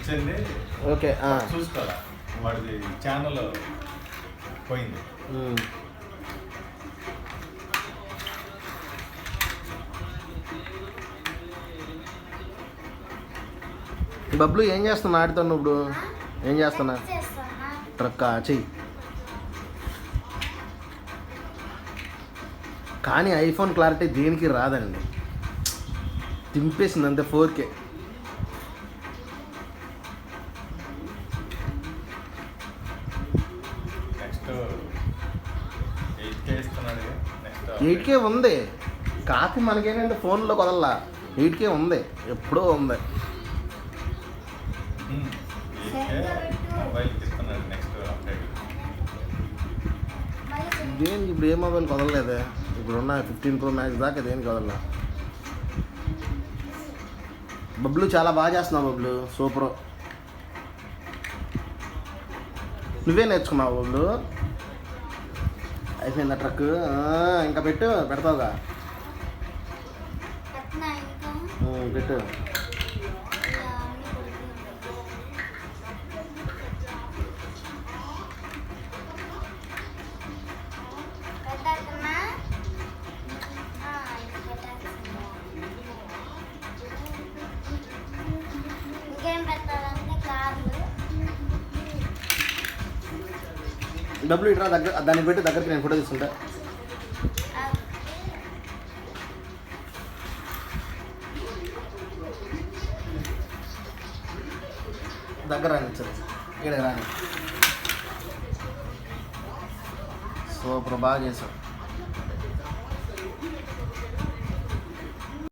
ఇచ్చింది. ఓకే చూసుకోవాలా వాడిది ఛానల్ పోయింది. బబ్లు ఏం చేస్తున్నా ఆడుతాను ఇప్పుడు? ఏం చేస్తున్నా? ట్రక్ చెయ్యి. కానీ ఐఫోన్ క్లారిటీ దేనికి రాదండి, తింపేసింది అంతే 4K. నెక్స్ట్ 8K ఇస్తున్నాడు. నెక్స్ట్ 8K ఉంది, కాపీ మనకేంటంటే ఫోన్లో కొదల్లా 8K ఉంది, ఎప్పుడో ఉంది. మొబైల్కి ఇస్తున్నాడు నెక్స్ట్ అప్డేట్. దేనికి ఇప్పుడు ఏ మొబైల్ కొదలలేదే, ఇప్పుడున్న 15 Pro Max దాకా దేనికి కొదలలా. బబ్లు చాలా బాగా చేస్తున్నావు బబ్లు, సూపర్. నువ్వే నేర్చుకున్నావు బబ్లు. అయిపోయిందా ట్రక్? ఇంకా పెడతావుగా, పెట్టు. డబ్బులు ఇట్రా దగ్గర, దాన్ని పెట్టి దగ్గరికి నేను ఫోటో తీసుకుంటా. దగ్గర రానిచ్చారు, ఇక్కడ రాని. సూపర్, బాగా చేసావు.